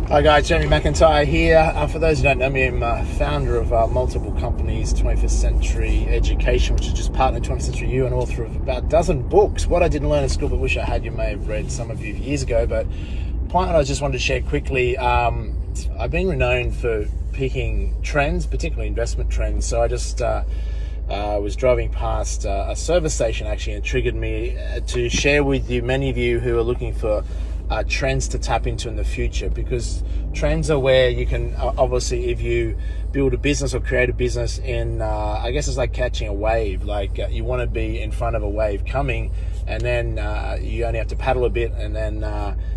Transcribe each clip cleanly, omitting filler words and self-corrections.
Hi guys, Jamie McIntyre here. For those who don't know me, I'm founder of multiple companies, 21st Century Education, which is just partner in 21st Century U, and author of about a dozen books. What I didn't learn in school but wish I had, you may have read some of you years ago, but the point I just wanted to share quickly, I've been renowned for picking trends, particularly investment trends. So I just was driving past a service station actually, and it triggered me to share with you, many of you who are looking for trends to tap into in the future, because trends are where you can obviously, if you build a business or create a business in I guess it's like catching a wave. Like you want to be in front of a wave coming, and then you only have to paddle a bit, and then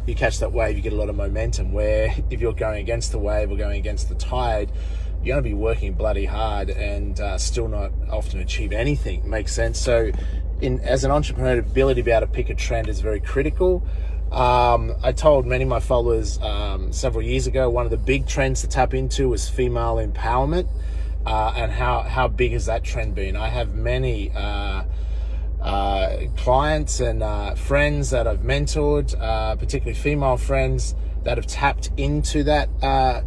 you catch that wave. You get a lot of momentum. Where if you're going against the wave or going against the tide, you're going to be working bloody hard and still not often achieve anything. Makes sense? So as an entrepreneur, the ability to be able to pick a trend is very critical. I told many of my followers several years ago, one of the big trends to tap into was female empowerment, and how big has that trend been? I have many clients and friends that I've mentored, particularly female friends that have tapped into that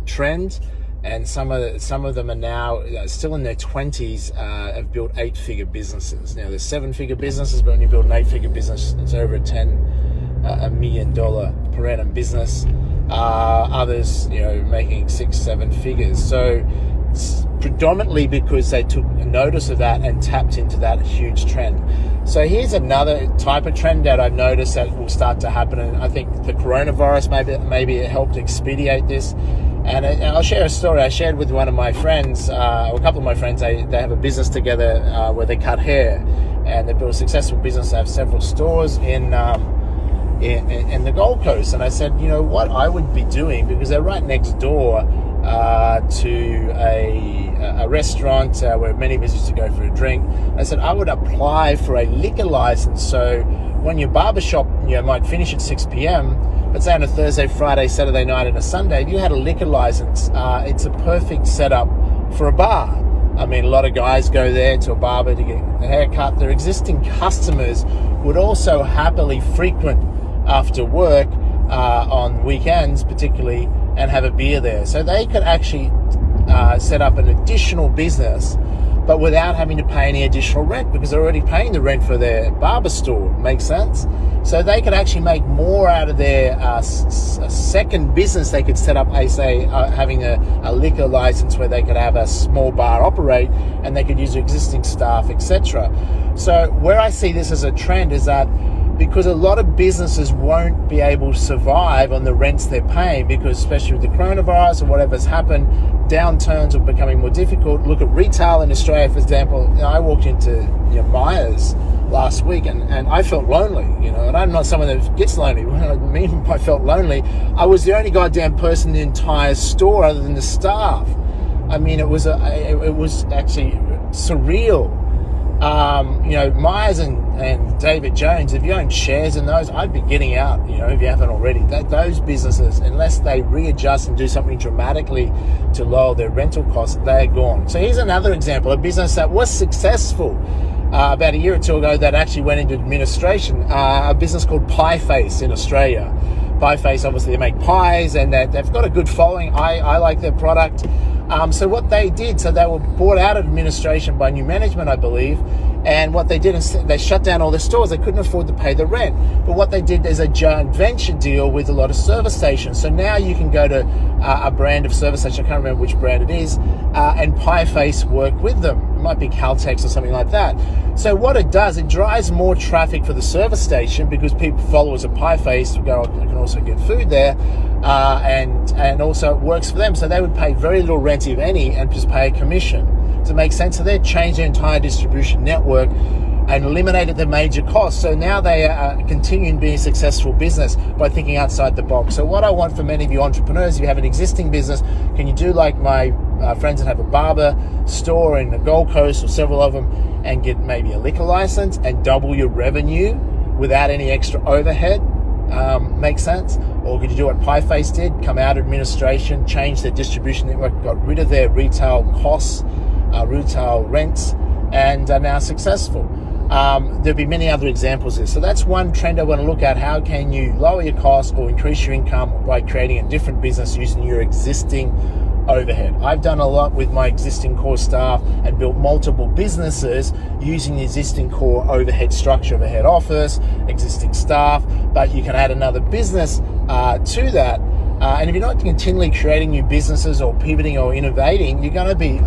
trend, and some of them are now still in their 20s, have built 8-figure businesses. Now there's 7-figure businesses, but when you build an 8-figure business, it's over $1 million per annum business. Others, making 6-7 figures. So it's predominantly because they took notice of that and tapped into that huge trend. So here's another type of trend that I've noticed that will start to happen, and I think the coronavirus maybe it helped expedite this. And I'll share a story I shared with one of my friends, or a couple of my friends. They have a business together where they cut hair, and they built a successful business. They have several stores in the Gold Coast. And I said, you know what I would be doing, because they're right next door to a restaurant where many of us used to go for a drink. I said I would apply for a liquor license. So when your barbershop might finish at 6 p.m, but say on a Thursday, Friday, Saturday night and a Sunday, if you had a liquor license, it's a perfect setup for a bar. I mean, a lot of guys go there to a barber to get a haircut. Their existing customers would also happily frequent after work on weekends particularly, and have a beer there. So they could actually set up an additional business, but without having to pay any additional rent, because they're already paying the rent for their barber store. Makes sense? So they could actually make more out of their second business. They could set up, having a liquor license where they could have a small bar operate, and they could use existing staff, etc. So where I see this as a trend is that, because a lot of businesses won't be able to survive on the rents they're paying, because especially with the coronavirus or whatever's happened, downturns are becoming more difficult. Look at retail in Australia, for example. I walked into Myers last week, and I felt lonely, and I'm not someone that gets lonely. What I mean by felt lonely, I was the only goddamn person in the entire store other than the staff. I mean, it was actually surreal. Myers and David Jones, if you own shares in those, I'd be getting out, if you haven't already. Those businesses, unless they readjust and do something dramatically to lower their rental costs, they're gone. So here's another example, a business that was successful about a year or two ago that actually went into administration, a business called Pie Face in Australia. Pie Face, obviously they make pies, and they've got a good following. I like their product. So what they did, so they were bought out of administration by new management, I believe, and what they did is they shut down all their stores. They couldn't afford to pay the rent. But what they did is a joint venture deal with a lot of service stations. So now you can go to a brand of service station, I can't remember which brand it is, and Pie Face work with them. It might be Caltex or something like that. So what it does, it drives more traffic for the service station, because people, followers of Pie Face, go, I can also get food there, and also it works for them. So they would pay very little rent, if any, and just pay a commission. Does it make sense? So they changed their entire distribution network and eliminated the major costs. So now they are continuing being a successful business by thinking outside the box. So what I want for many of you entrepreneurs, if you have an existing business, can you do like my friends that have a barber store in the Gold Coast, or several of them, and get maybe a liquor license and double your revenue without any extra overhead? Make sense? Or could you do what Pie Face did, come out of administration, change their distribution network, got rid of their retail costs, retail rents, and are now successful. there'll be many other examples of this. So that's one trend I want to look at. How can you lower your costs or increase your income by creating a different business using your existing overhead? I've done a lot with my existing core staff and built multiple businesses using the existing core overhead structure of a head office, existing staff, but you can add another business to that. And if you're not continually creating new businesses or pivoting or innovating, you're going to be,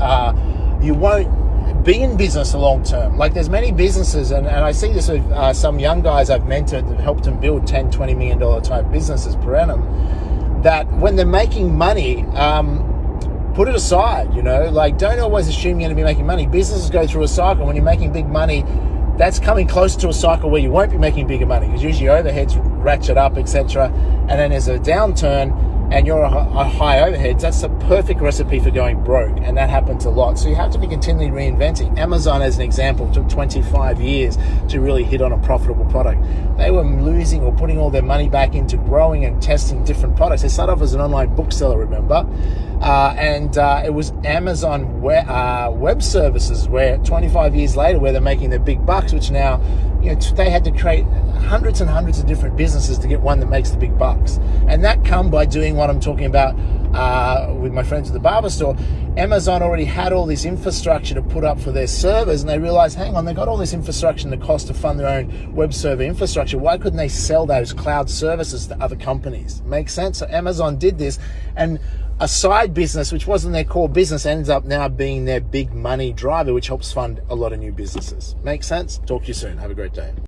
you won't be in business long term. Like there's many businesses, and I see this with some young guys I've mentored that helped them build $10, $20 million type businesses per annum, that when they're making money, put it aside, like don't always assume you're going to be making money. Businesses go through a cycle. When you're making big money, that's coming close to a cycle where you won't be making bigger money because usually your overheads ratchet up, etc. And then there's a downturn and you're a high overheads. That's a perfect recipe for going broke, and that happens a lot. So you have to be continually reinventing. Amazon, as an example, took 25 years to really hit on a profitable product. They were losing or putting all their money back into growing and testing different products. They started off as an online bookseller, remember? And it was Amazon web services where 25 years later where they're making their big bucks, which now, they had to create hundreds and hundreds of different businesses to get one that makes the big bucks. And that come by doing what I'm talking about with my friends at the barber store. Amazon already had all this infrastructure to put up for their servers, and they realized, hang on, they got all this infrastructure and the cost to fund their own web server infrastructure. Why couldn't they sell those cloud services to other companies? Makes sense? So Amazon did this, and a side business, which wasn't their core business, ends up now being their big money driver, which helps fund a lot of new businesses. Make sense? Talk to you soon. Have a great day.